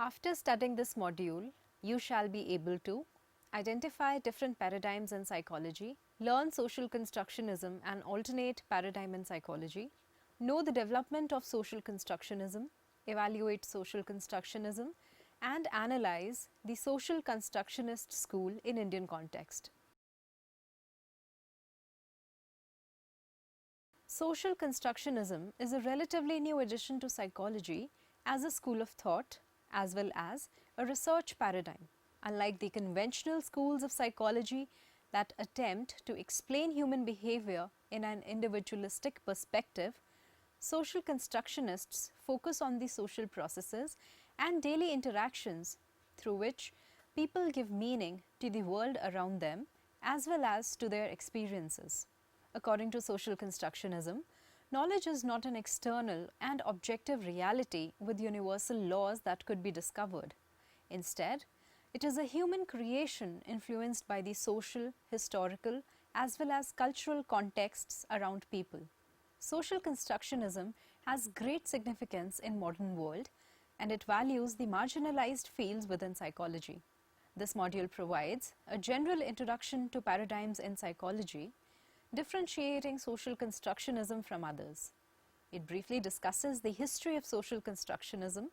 After studying this module, you shall be able to identify different paradigms in psychology, learn social constructionism, an alternate paradigm in psychology, know the development of social constructionism, evaluate social constructionism, and analyze the social constructionist school in Indian context. Social constructionism is a relatively new addition to psychology as a school of thought as well as a research paradigm. Unlike the conventional schools of psychology that attempt to explain human behavior in an individualistic perspective, social constructionists focus on the social processes and daily interactions through which people give meaning to the world around them as well as to their experiences. According to social constructionism, knowledge is not an external and objective reality with universal laws that could be discovered. Instead, it is a human creation influenced by the social, historical, as well as cultural contexts around people. Social constructionism has great significance in modern world and it values the marginalized fields within psychology. This module provides a general introduction to paradigms in psychology, differentiating social constructionism from others. It briefly discusses the history of social constructionism,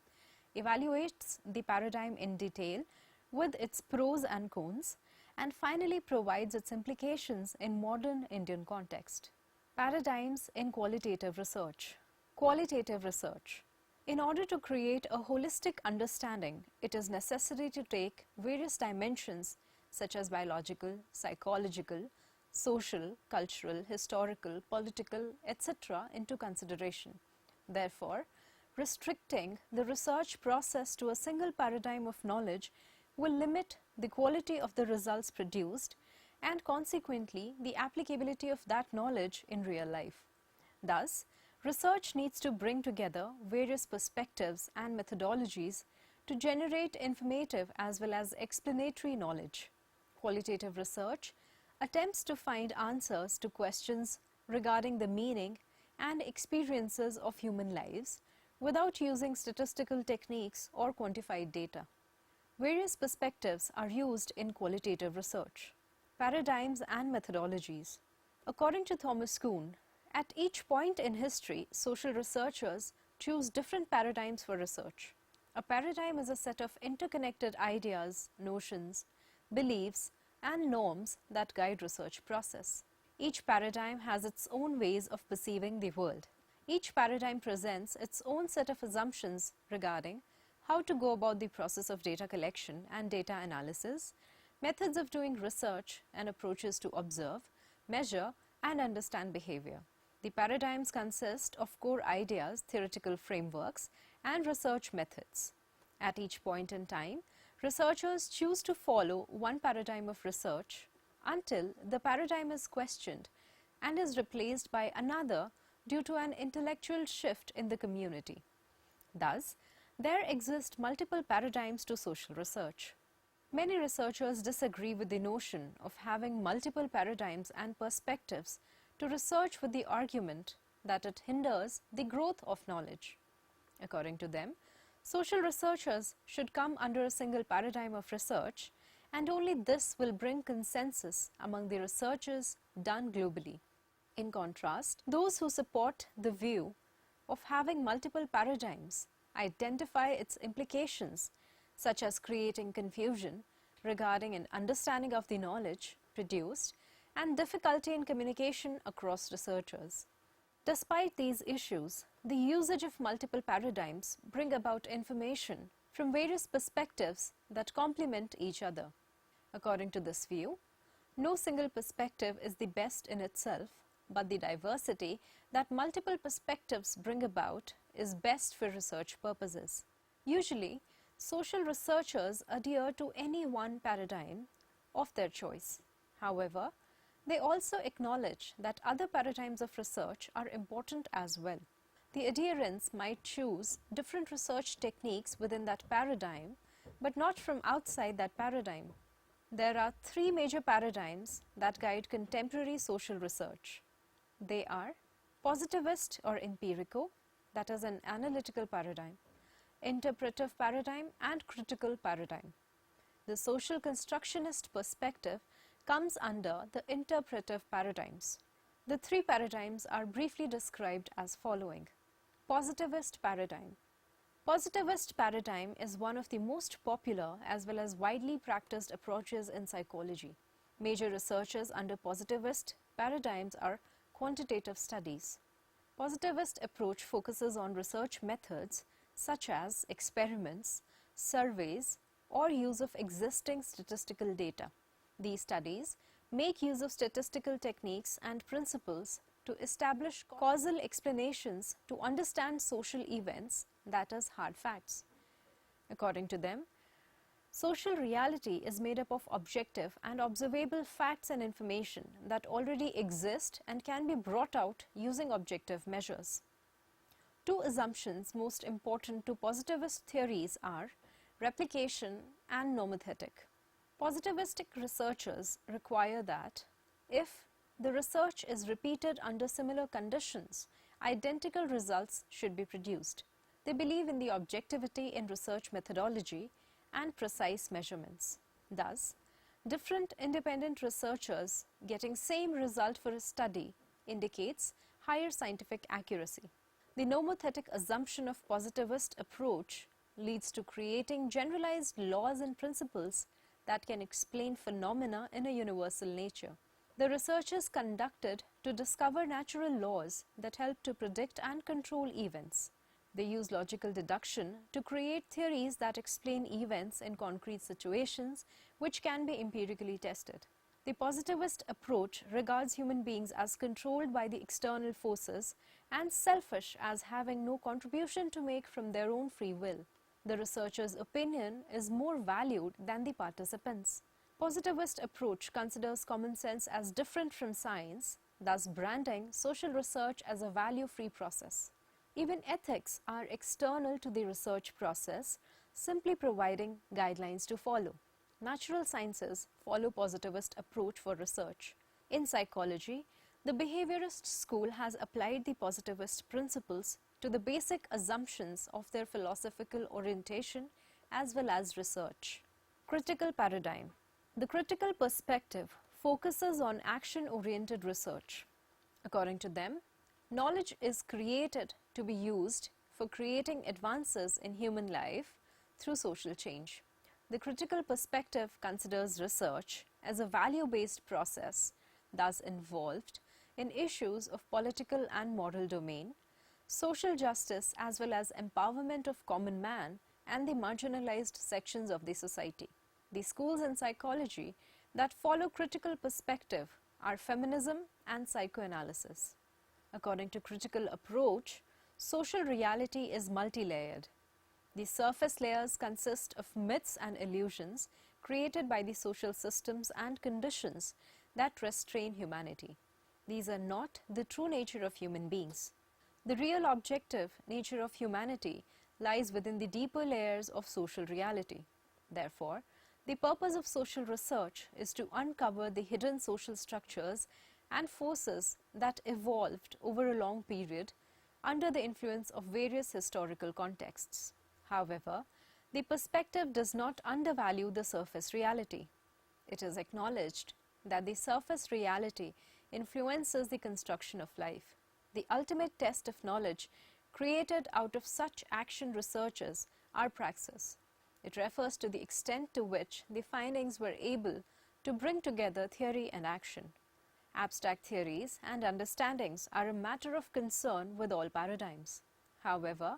evaluates the paradigm in detail with its pros and cons, and finally provides its implications in modern Indian context. Paradigms in qualitative research. Qualitative research. In order to create a holistic understanding, it is necessary to take various dimensions such as biological, psychological, social, cultural, historical, political, etc. into consideration. Therefore, restricting the research process to a single paradigm of knowledge will limit the quality of the results produced and consequently the applicability of that knowledge in real life. Thus, research needs to bring together various perspectives and methodologies to generate informative as well as explanatory knowledge. Qualitative research attempts to find answers to questions regarding the meaning and experiences of human lives without using statistical techniques or quantified data. Various perspectives are used in qualitative research. Paradigms and methodologies. According to Thomas Kuhn, at each point in history, social researchers choose different paradigms for research. A paradigm is a set of interconnected ideas, notions, beliefs, and norms that guide research process. Each paradigm has its own ways of perceiving the world. Each paradigm presents its own set of assumptions regarding how to go about the process of data collection and data analysis, methods of doing research, and approaches to observe, measure, and understand behavior. The paradigms consist of core ideas, theoretical frameworks, and research methods. At each point in time, researchers choose to follow one paradigm of research until the paradigm is questioned and is replaced by another due to an intellectual shift in the community. Thus, there exist multiple paradigms to social research. Many researchers disagree with the notion of having multiple paradigms and perspectives to research with the argument that it hinders the growth of knowledge. According to them, social researchers should come under a single paradigm of research and only this will bring consensus among the researches done globally. In contrast, those who support the view of having multiple paradigms identify its implications such as creating confusion regarding an understanding of the knowledge produced and difficulty in communication across researchers. Despite these issues, the usage of multiple paradigms bring about information from various perspectives that complement each other. According to this view, no single perspective is the best in itself, but the diversity that multiple perspectives bring about is best for research purposes. Usually, social researchers adhere to any one paradigm of their choice. However, they also acknowledge that other paradigms of research are important as well. The adherents might choose different research techniques within that paradigm, but not from outside that paradigm. There are three major paradigms that guide contemporary social research. They are positivist or empirical, that is an analytical paradigm, interpretive paradigm and critical paradigm. The social constructionist perspective comes under the interpretive paradigms. The three paradigms are briefly described as following. Positivist paradigm. Positivist paradigm is one of the most popular as well as widely practiced approaches in psychology. Major researchers under positivist paradigms are quantitative studies. Positivist approach focuses on research methods such as experiments, surveys, or use of existing statistical data. These studies make use of statistical techniques and principles to establish causal explanations to understand social events, that is, hard facts. According to them, social reality is made up of objective and observable facts and information that already exist and can be brought out using objective measures. Two assumptions most important to positivist theories are replication and nomothetic. Positivistic researchers require that if the research is repeated under similar conditions, identical results should be produced. They believe in the objectivity in research methodology and precise measurements. Thus, different independent researchers getting same result for a study indicates higher scientific accuracy. The nomothetic assumption of positivist approach leads to creating generalized laws and principles that can explain phenomena in a universal nature. The research is conducted to discover natural laws that help to predict and control events. They use logical deduction to create theories that explain events in concrete situations which can be empirically tested. The positivist approach regards human beings as controlled by the external forces and selfish as having no contribution to make from their own free will. The researcher's opinion is more valued than the participants'. Positivist approach considers common sense as different from science, thus branding social research as a value-free process. Even ethics are external to the research process, simply providing guidelines to follow. Natural sciences follow positivist approach for research. In psychology, the behaviorist school has applied the positivist principles to the basic assumptions of their philosophical orientation as well as research. Critical paradigm. The critical perspective focuses on action-oriented research. According to them, knowledge is created to be used for creating advances in human life through social change. The critical perspective considers research as a value-based process, thus involved in issues of political and moral domain, social justice as well as empowerment of common man and the marginalized sections of the society. The schools in psychology that follow critical perspective are feminism and psychoanalysis. According to critical approach, social reality is multi-layered. The surface layers consist of myths and illusions created by the social systems and conditions that restrain humanity. These are not the true nature of human beings. The real objective nature of humanity lies within the deeper layers of social reality. Therefore, the purpose of social research is to uncover the hidden social structures and forces that evolved over a long period under the influence of various historical contexts. However, the perspective does not undervalue the surface reality. It is acknowledged that the surface reality influences the construction of life. The ultimate test of knowledge created out of such action researches are praxis. It refers to the extent to which the findings were able to bring together theory and action. Abstract theories and understandings are a matter of concern with all paradigms. However,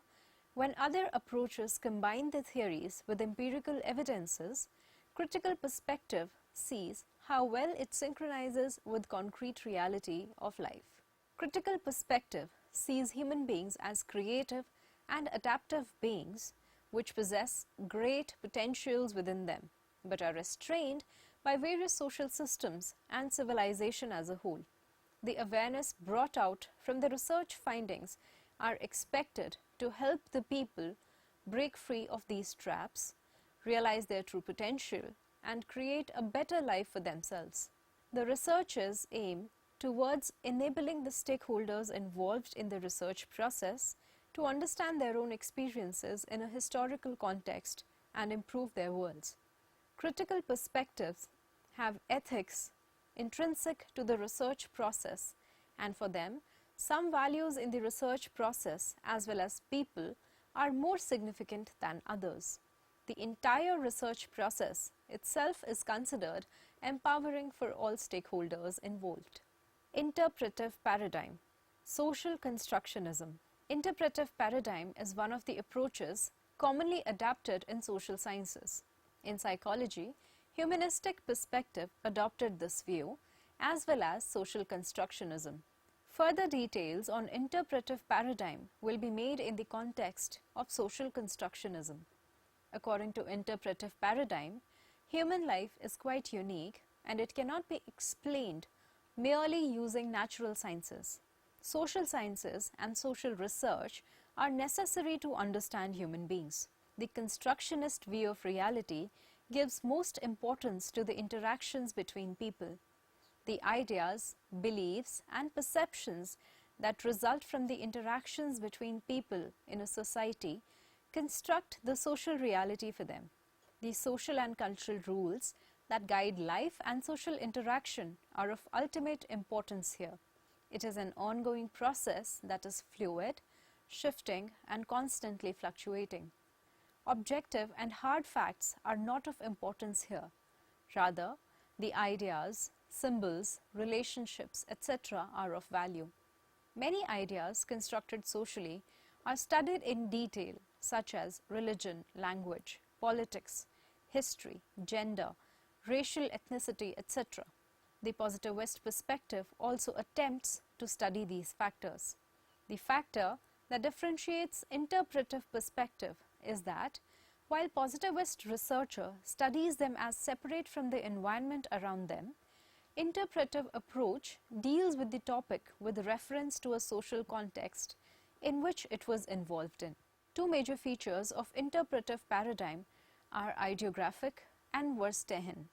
when other approaches combine the theories with empirical evidences, critical perspective sees how well it synchronizes with concrete reality of life. Critical perspective sees human beings as creative and adaptive beings which possess great potentials within them, but are restrained by various social systems and civilization as a whole. The awareness brought out from the research findings are expected to help the people break free of these traps, realize their true potential, and create a better life for themselves. The researchers aim towards enabling the stakeholders involved in the research process to understand their own experiences in a historical context and improve their worlds. Critical perspectives have ethics intrinsic to the research process, and for them, some values in the research process as well as people are more significant than others. The entire research process itself is considered empowering for all stakeholders involved. Interpretive paradigm, social constructionism. Interpretive paradigm is one of the approaches commonly adapted in social sciences. In psychology, humanistic perspective adopted this view as well as social constructionism. Further details on interpretive paradigm will be made in the context of social constructionism. According to interpretive paradigm, human life is quite unique and it cannot be explained merely using natural sciences. Social sciences and social research are necessary to understand human beings. The constructionist view of reality gives most importance to the interactions between people. The ideas, beliefs, and perceptions that result from the interactions between people in a society construct the social reality for them. The social and cultural rules that guide life and social interaction are of ultimate importance here. It is an ongoing process that is fluid, shifting, and constantly fluctuating. Objective and hard facts are not of importance here. Rather, the ideas, symbols, relationships, etc. are of value. Many ideas constructed socially are studied in detail, such as religion, language, politics, history, gender, racial ethnicity, etc. The positivist perspective also attempts to study these factors. The factor that differentiates interpretive perspective is that while positivist researcher studies them as separate from the environment around them, interpretive approach deals with the topic with reference to a social context in which it was involved in. Two major features of interpretive paradigm are ideographic and Verstehen.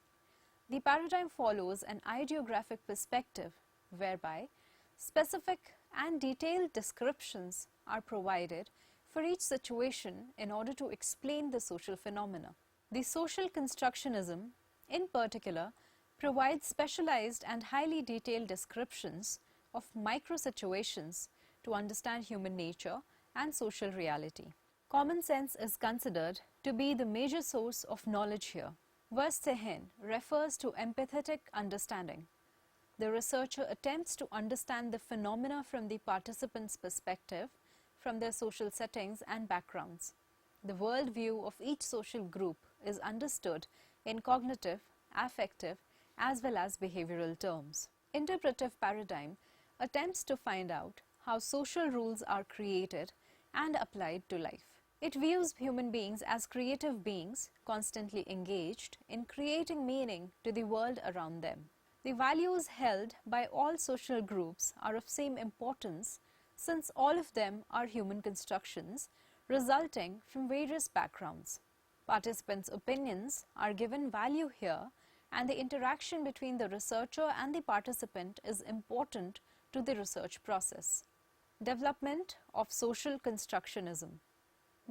The paradigm follows an ideographic perspective whereby specific and detailed descriptions are provided for each situation in order to explain the social phenomena. The social constructionism, in particular, provides specialized and highly detailed descriptions of micro-situations to understand human nature and social reality. Common sense is considered to be the major source of knowledge here. Verstehen refers to empathetic understanding. The researcher attempts to understand the phenomena from the participant's perspective, from their social settings and backgrounds. The worldview of each social group is understood in cognitive, affective, as well as behavioral terms. Interpretive paradigm attempts to find out how social rules are created and applied to life. It views human beings as creative beings constantly engaged in creating meaning to the world around them. The values held by all social groups are of same importance since all of them are human constructions resulting from various backgrounds. Participants' opinions are given value here, and the interaction between the researcher and the participant is important to the research process. Development of social constructionism.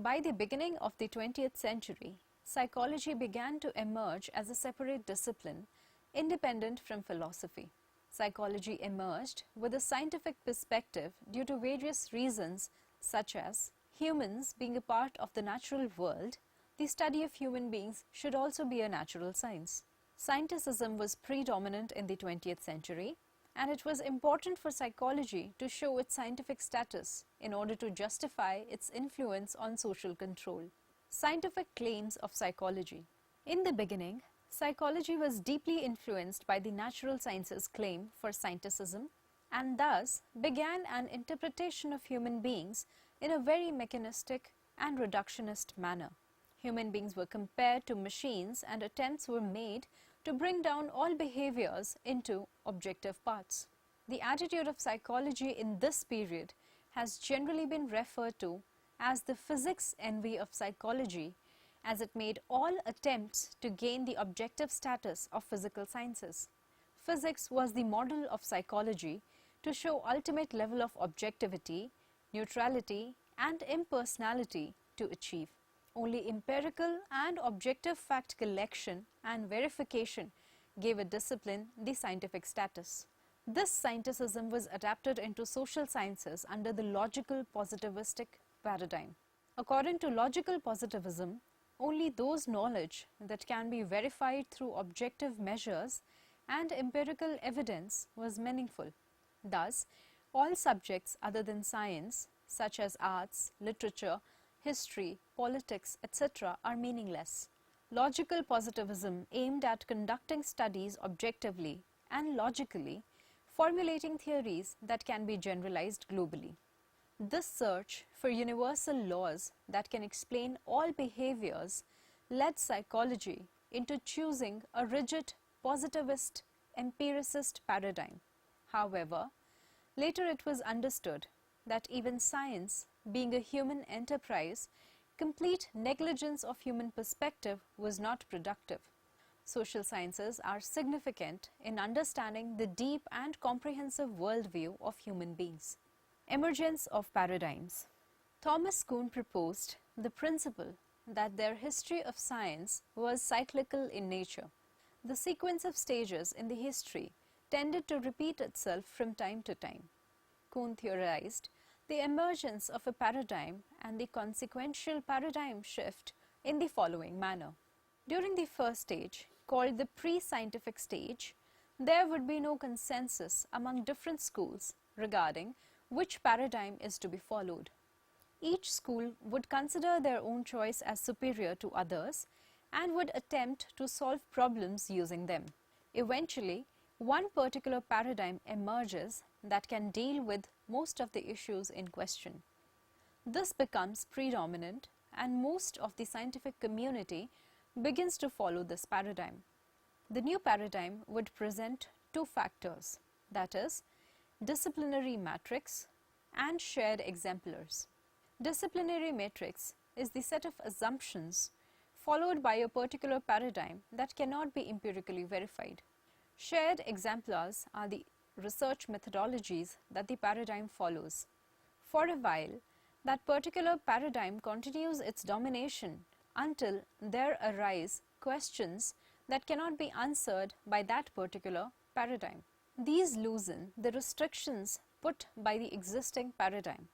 By the beginning of the 20th century, psychology began to emerge as a separate discipline independent from philosophy. Psychology emerged with a scientific perspective due to various reasons such as humans being a part of the natural world, the study of human beings should also be a natural science. Scientism was predominant in the 20th century, and it was important for psychology to show its scientific status in order to justify its influence on social control. Scientific claims of psychology. In the beginning, psychology was deeply influenced by the natural sciences claim for scientism and thus began an interpretation of human beings in a very mechanistic and reductionist manner. Human beings were compared to machines and attempts were made to bring down all behaviors into objective parts. The attitude of psychology in this period has generally been referred to as the physics envy of psychology, as it made all attempts to gain the objective status of physical sciences. Physics was the model of psychology to show ultimate level of objectivity, neutrality, and impersonality to achieve. Only empirical and objective fact collection and verification gave a discipline the scientific status. This scientism was adapted into social sciences under the logical positivistic paradigm. According to logical positivism, only those knowledge that can be verified through objective measures and empirical evidence was meaningful. Thus, all subjects other than science, such as arts, literature, history, politics, etc., are meaningless. Logical positivism aimed at conducting studies objectively and logically, formulating theories that can be generalized globally. This search for universal laws that can explain all behaviors led psychology into choosing a rigid, positivist, empiricist paradigm. However, later it was understood that even science, being a human enterprise, complete negligence of human perspective was not productive. Social sciences are significant in understanding the deep and comprehensive worldview of human beings. Emergence of paradigms. Thomas Kuhn proposed the principle that their history of science was cyclical in nature. The sequence of stages in the history tended to repeat itself from time to time. Kuhn theorized the emergence of a paradigm and the consequential paradigm shift in the following manner. During the first stage, called the pre-scientific stage, there would be no consensus among different schools regarding which paradigm is to be followed. Each school would consider their own choice as superior to others and would attempt to solve problems using them. Eventually, one particular paradigm emerges that can deal with most of the issues in question. This becomes predominant and most of the scientific community begins to follow this paradigm. The new paradigm would present two factors, that is, disciplinary matrix and shared exemplars. Disciplinary matrix is the set of assumptions followed by a particular paradigm that cannot be empirically verified. Shared exemplars are the research methodologies that the paradigm follows. For a while, that particular paradigm continues its domination until there arise questions that cannot be answered by that particular paradigm. These loosen the restrictions put by the existing paradigm.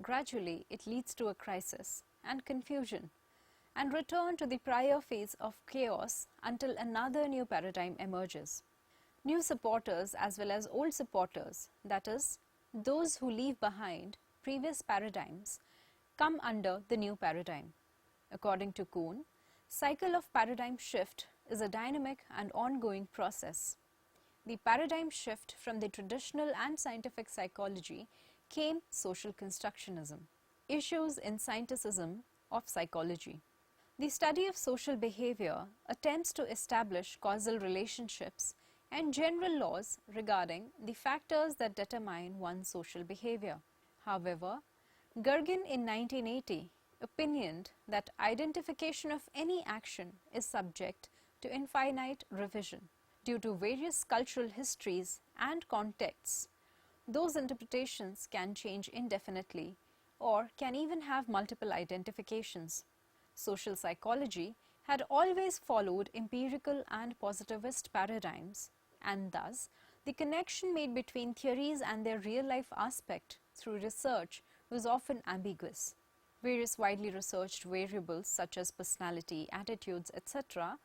Gradually, it leads to a crisis and confusion and return to the prior phase of chaos until another new paradigm emerges. New supporters as well as old supporters, that is, those who leave behind previous paradigms, come under the new paradigm. According to Kuhn, cycle of paradigm shift is a dynamic and ongoing process. The paradigm shift from the traditional and scientific psychology came social constructionism. Issues in Scientism of psychology. The study of social behavior attempts to establish causal relationships and general laws regarding the factors that determine one's social behavior. However, Gergen in 1980 opinioned that identification of any action is subject to infinite revision. Due to various cultural histories and contexts, those interpretations can change indefinitely or can even have multiple identifications. Social psychology had always followed empirical and positivist paradigms, and thus the connection made between theories and their real-life aspect through research was often ambiguous. Various widely researched variables such as personality, attitudes, etc.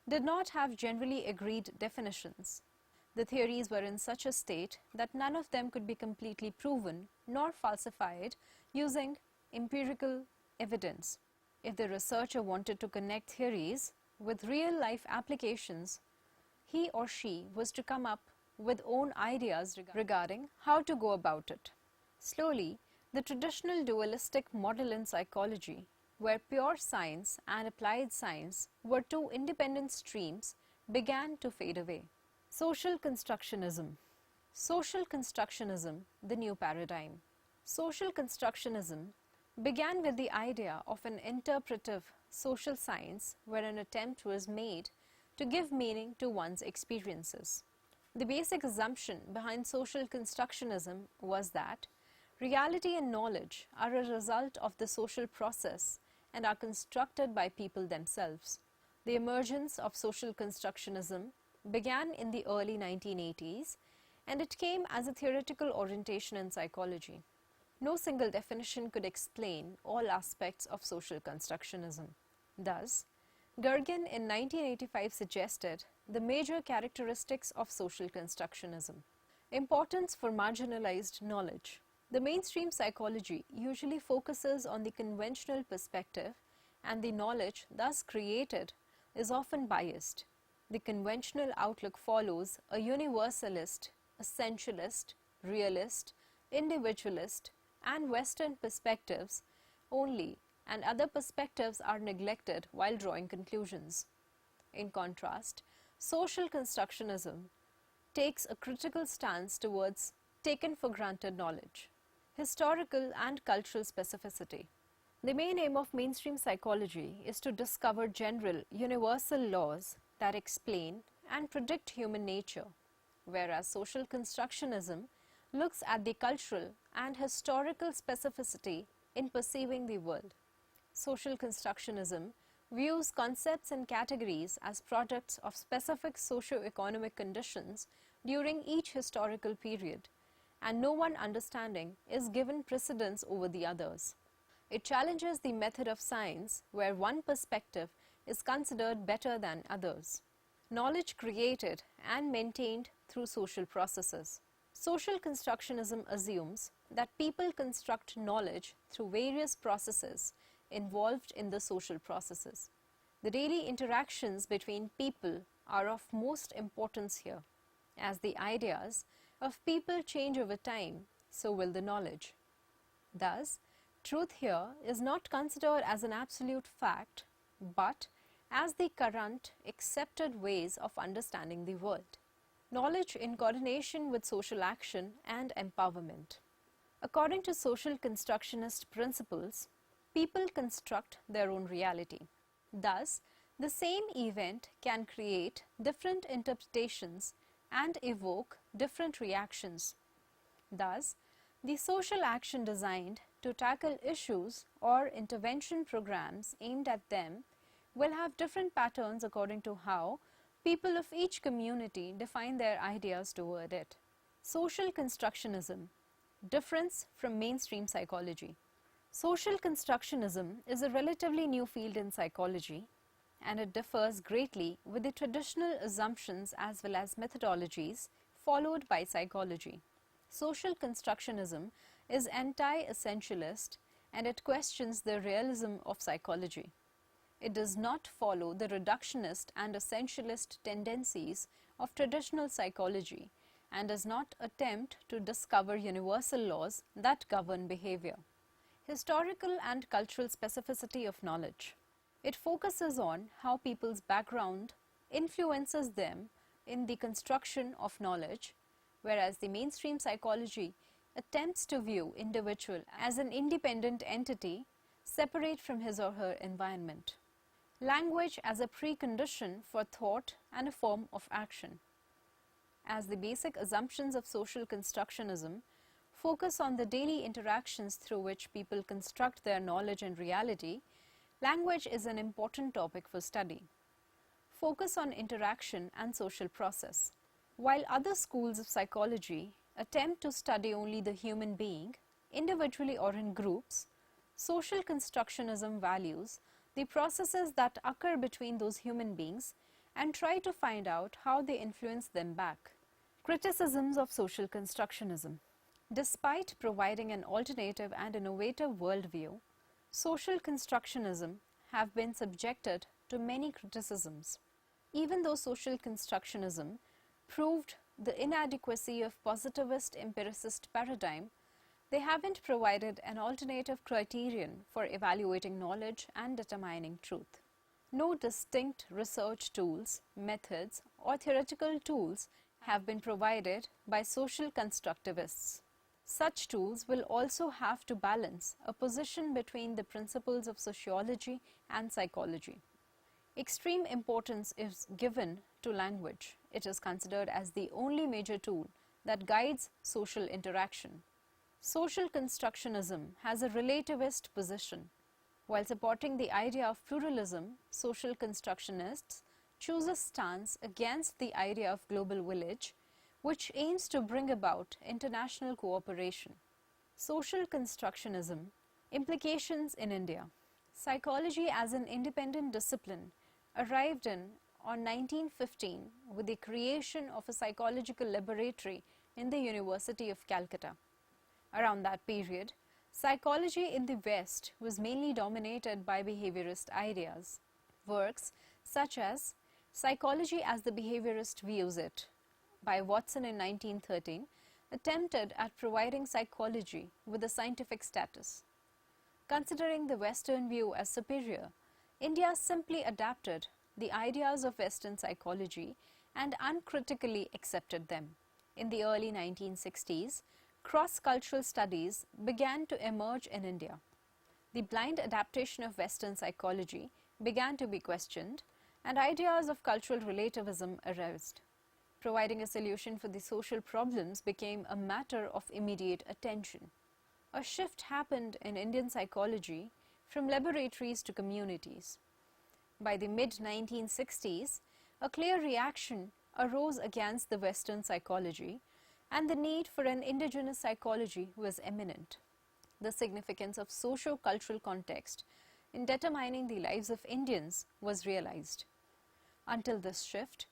did not have generally agreed definitions. The theories were in such a state that none of them could be completely proven nor falsified using empirical evidence. If the researcher wanted to connect theories with real-life applications, he or she was to come up with own ideas regarding how to go about it. Slowly, the traditional dualistic model in psychology, where pure science and applied science were two independent streams, began to fade away. Social constructionism. Social constructionism, the new paradigm. Social constructionism began with the idea of an interpretive social science where an attempt was made to give meaning to one's experiences. The basic assumption behind social constructionism was that Reality and knowledge are a result of the social process and are constructed by people themselves. The emergence of social constructionism began in the early 1980s, and it came as a theoretical orientation in psychology. No single definition could explain all aspects of social constructionism. Thus, Gergen in 1985 suggested the major characteristics of social constructionism. Importance for marginalized knowledge. The mainstream psychology usually focuses on the conventional perspective, and the knowledge thus created is often biased. The conventional outlook follows a universalist, essentialist, realist, individualist, and Western perspectives only, and other perspectives are neglected while drawing conclusions. In contrast, social constructionism takes a critical stance towards taken for granted knowledge. Historical and cultural specificity. The main aim of mainstream psychology is to discover general, universal laws that explain and predict human nature, whereas social constructionism looks at the cultural and historical specificity in perceiving the world. Social constructionism views concepts and categories as products of specific socio-economic conditions during each historical period, and no one understanding is given precedence over the others. It challenges the method of science where one perspective is considered better than others. Knowledge created and maintained through social processes. Social constructionism assumes that people construct knowledge through various processes involved in the social processes. The daily interactions between people are of most importance here. As the ideas of people change over time, so will the knowledge. Thus, truth here is not considered as an absolute fact, but as the current accepted ways of understanding the world. Knowledge in coordination with social action and empowerment. According to social constructionist principles, people construct their own reality. Thus, the same event can create different interpretations and evoke different reactions. Thus, the social action designed to tackle issues or intervention programs aimed at them will have different patterns according to how people of each community define their ideas toward it. Social constructionism, difference from mainstream psychology. Social constructionism is a relatively new field in psychology, and it differs greatly with the traditional assumptions as well as methodologies followed by psychology. Social constructionism is anti-essentialist, and it questions the realism of psychology. It does not follow the reductionist and essentialist tendencies of traditional psychology and does not attempt to discover universal laws that govern behavior. Historical and cultural specificity of knowledge. It focuses on how people's background influences them in the construction of knowledge, whereas the mainstream psychology attempts to view individual as an independent entity separate from his or her environment. Language as a precondition for thought and a form of action. As the basic assumptions of social constructionism focus on the daily interactions through which people construct their knowledge and reality, language is an important topic for study. Focus on interaction and social process. While other schools of psychology attempt to study only the human being, individually or in groups, social constructionism values the processes that occur between those human beings and try to find out how they influence them back. Criticisms of social constructionism. Despite providing an alternative and innovative worldview, social constructionism have been subjected to many criticisms. Even though social constructionism proved the inadequacy of positivist empiricist paradigm, they haven't provided an alternative criterion for evaluating knowledge and determining truth. No distinct research tools, methods, or theoretical tools have been provided by social constructivists. Such tools will also have to balance a position between the principles of sociology and psychology. Extreme importance is given to language. It is considered as the only major tool that guides social interaction. Social constructionism has a relativist position. While supporting the idea of pluralism, social constructionists choose a stance against the idea of global village, which aims to bring about international cooperation. Social constructionism, implications in India. Psychology as an independent discipline arrived in on 1915 with the creation of a psychological laboratory in the University of Calcutta. Around that period, psychology in the West was mainly dominated by behaviorist ideas. Works such as Psychology as the Behaviorist Views It by Watson in 1913 attempted at providing psychology with a scientific status. Considering the Western view as superior, India simply adapted the ideas of Western psychology and uncritically accepted them. In the early 1960s, cross-cultural studies began to emerge in India. The blind adaptation of Western psychology began to be questioned, and ideas of cultural relativism arose. Providing a solution for the social problems became a matter of immediate attention. A shift happened in Indian psychology from laboratories to communities. By the mid-1960s, a clear reaction arose against the Western psychology, and the need for an indigenous psychology was imminent. The significance of socio-cultural context in determining the lives of Indians was realized. Until this shift,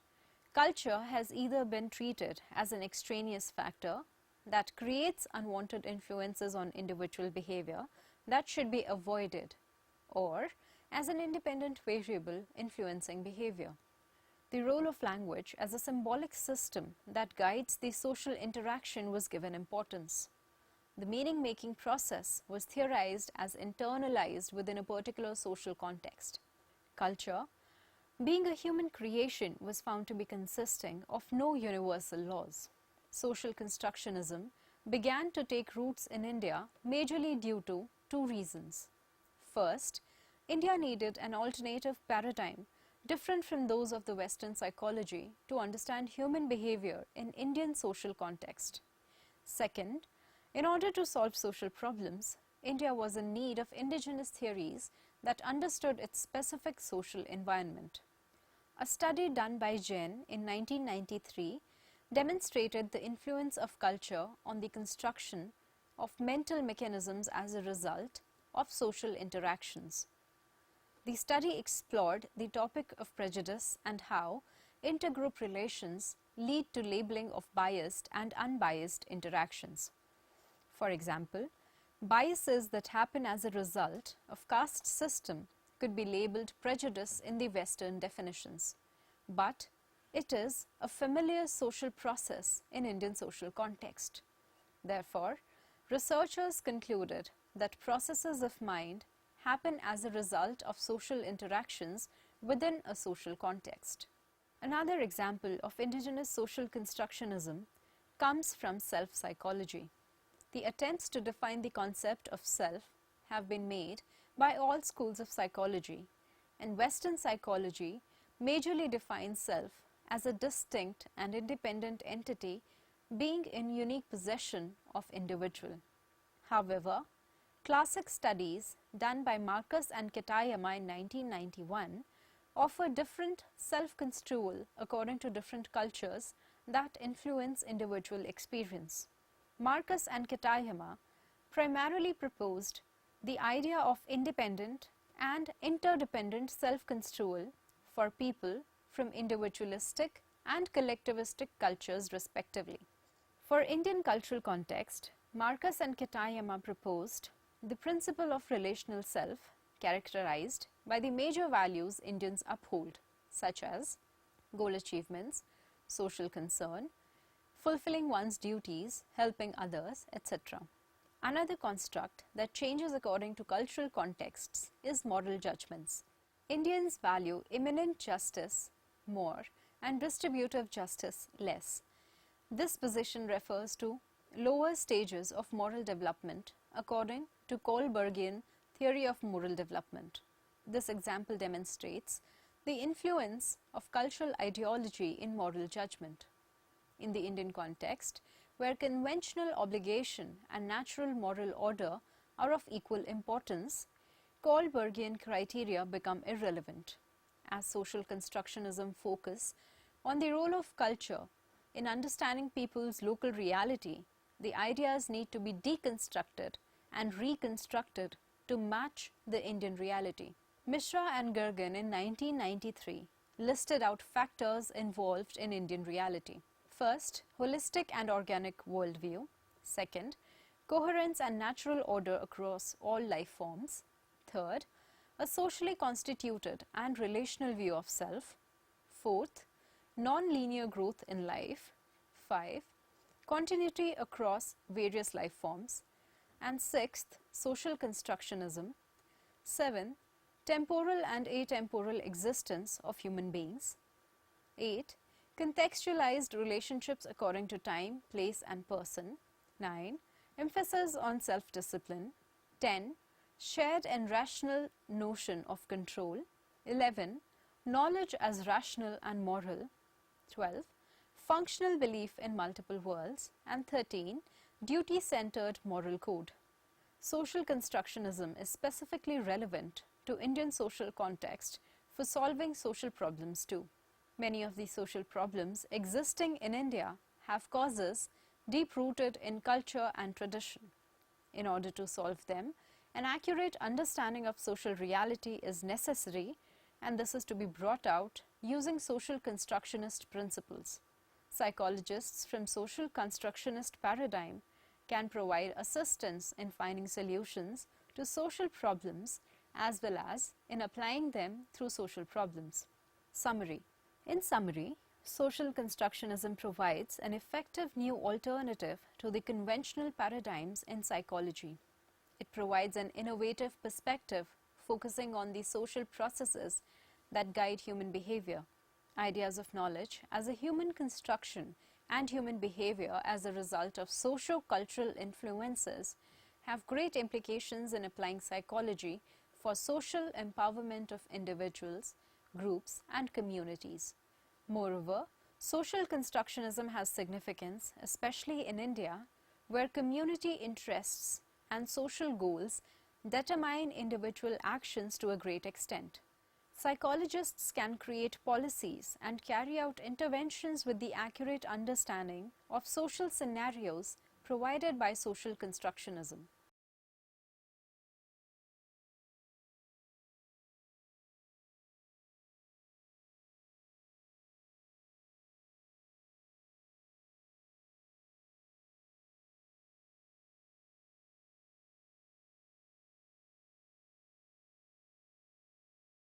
culture has either been treated as an extraneous factor that creates unwanted influences on individual behavior that should be avoided, or as an independent variable influencing behavior. The role of language as a symbolic system that guides the social interaction was given importance. The meaning-making process was theorized as internalized within a particular social context. Culture, being a human creation, was found to be consisting of no universal laws. Social constructionism began to take roots in India majorly due to two reasons. First, India needed an alternative paradigm different from those of the Western psychology to understand human behavior in Indian social context. Second, in order to solve social problems, India was in need of indigenous theories that understood its specific social environment. A study done by Jain in 1993 demonstrated the influence of culture on the construction of mental mechanisms as a result of social interactions. The study explored the topic of prejudice and how intergroup relations lead to labeling of biased and unbiased interactions. For example, biases that happen as a result of caste system could be labeled prejudice in the Western definitions, but it is a familiar social process in Indian social context. Therefore, researchers concluded that processes of mind happen as a result of social interactions within a social context. Another example of indigenous social constructionism comes from self-psychology. The attempts to define the concept of self have been made by all schools of psychology, and Western psychology majorly defines self as a distinct and independent entity being in unique possession of individual. However, classic studies done by Marcus and Katayama in 1991 offer different self-construal according to different cultures that influence individual experience. Marcus and Katayama primarily proposed the idea of independent and interdependent self-construal for people from individualistic and collectivistic cultures respectively. For Indian cultural context, Marcus and Katayama proposed the principle of relational self characterized by the major values Indians uphold, such as goal achievements, social concern, fulfilling one's duties, helping others, etc. Another construct that changes according to cultural contexts is moral judgments. Indians value immanent justice more and distributive justice less. This position refers to lower stages of moral development according to Kohlbergian theory of moral development. This example demonstrates the influence of cultural ideology in moral judgment. In the Indian context, where conventional obligation and natural moral order are of equal importance, Kohlbergian criteria become irrelevant, as social constructionism focus on the role of culture in understanding people's local reality. The ideas need to be deconstructed and reconstructed to match the Indian reality. Mishra and Gergen in 1993 listed out factors involved in Indian reality. First, holistic and organic worldview. Second, coherence and natural order across all life forms. Third, a socially constituted and relational view of self. Fourth, non-linear growth in life. 5. Continuity across various life forms. And sixth, social constructionism. 7. Temporal and atemporal existence of human beings. 8. Contextualized relationships according to time, place and person. 9. Emphasis on self-discipline. 10. Shared and rational notion of control. 11. Knowledge as rational and moral. 12. Functional belief in multiple worlds. And 13. Duty-centered moral code. Social constructionism is specifically relevant to Indian social context for solving social problems too. Many of these social problems existing in India have causes deep-rooted in culture and tradition. In order to solve them, an accurate understanding of social reality is necessary, and this is to be brought out using social constructionist principles. Psychologists from social constructionist paradigm can provide assistance in finding solutions to social problems as well as in applying them through social problems. Summary. In summary, social constructionism provides an effective new alternative to the conventional paradigms in psychology. It provides an innovative perspective focusing on the social processes that guide human behavior. Ideas of knowledge as a human construction and human behavior as a result of socio-cultural influences have great implications in applying psychology for social empowerment of individuals, groups and communities. Moreover, social constructionism has significance, especially in India, where community interests and social goals determine individual actions to a great extent. Psychologists can create policies and carry out interventions with the accurate understanding of social scenarios provided by social constructionism.